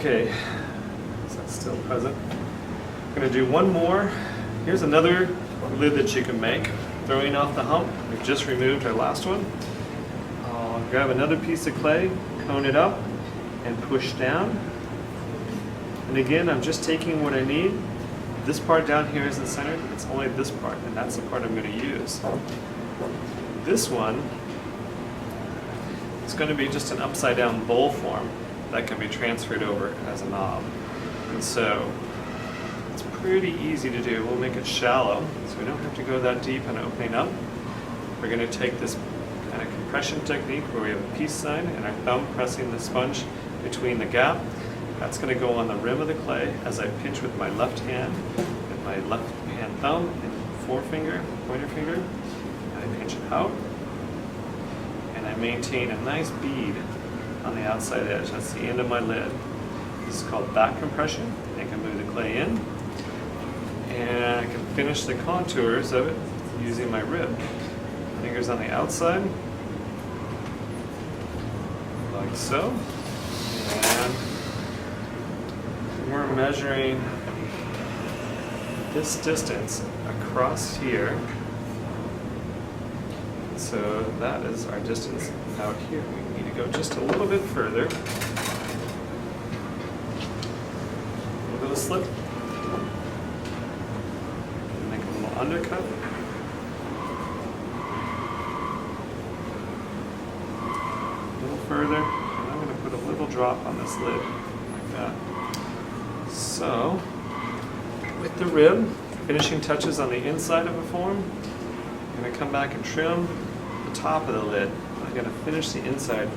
Okay, so that's still present. I'm going to do one more. Here's another lid that you can make. Throwing off the hump, we've just removed our last one. I'll grab another piece of clay, cone it up, and push down. And again, I'm just taking what I need. This part down here isn't centered, it's only this part, and that's the part I'm going to use. This one is going to be just an upside down bowl form that can be transferred over as a knob. And so it's pretty easy to do. We'll make it shallow, so we don't have to go that deep in opening up. We're going to take this kind of compression technique where we have a peace sign and our thumb pressing the sponge between the gap. That's going to go on the rim of the clay as I pinch with my left hand and my left hand thumb and forefinger, pointer finger, and I pinch it out. And I maintain a nice bead on the outside edge. That's the end of my lid. This is called back compression. I can move the clay in, and I can finish the contours of it using my rib. Fingers on the outside, like so. And we're measuring this distance across here. So that is our distance out here. We need to go just a little bit further. A little bit of slip. Make a little undercut. A little further. And I'm going to put a little drop on this lid, like that. So, with the rib, finishing touches on the inside of a form, I'm going to come back and trim the top of the lid. I'm going to finish the inside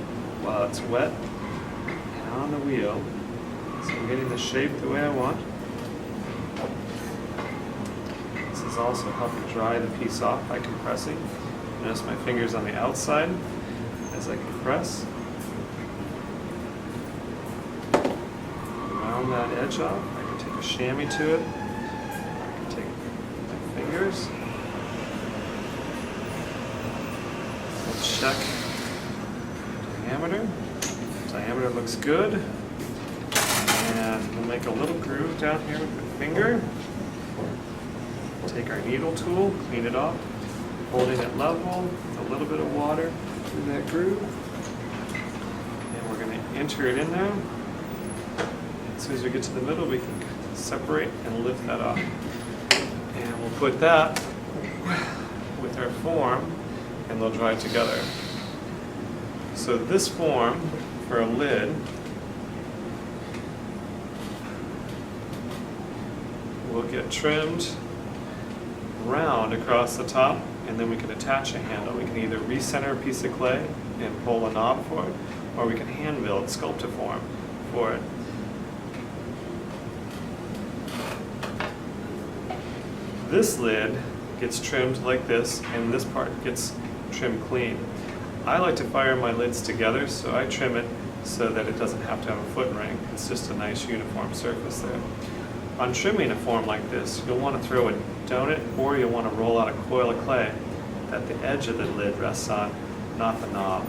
while it's wet and on the wheel. So I'm getting the shape the way I want. This is also helping dry the piece off by compressing. Notice my fingers on the outside as I compress. Round that edge off. I can take a chamois to it. I can take my fingers. We'll check diameter. Diameter looks good. And we'll make a little groove down here with the finger. Take our needle tool, clean it off, holding it level, with a little bit of water through that groove. And we're going to enter it in there. As soon as we get to the middle, we can separate and lift that off. And we'll put that with our form, and they'll dry together. So this form for a lid will get trimmed round across the top, and then we can attach a handle. We can either recenter a piece of clay and pull a knob for it, or we can hand build, sculpt a form for it. This lid gets trimmed like this, and this part gets trimmed clean. I like to fire my lids together, so I trim it so that it doesn't have to have a foot ring. It's just a nice uniform surface there. On trimming a form like this, you'll want to throw a donut, or you'll want to roll out a coil of clay that the edge of the lid rests on, not the knob.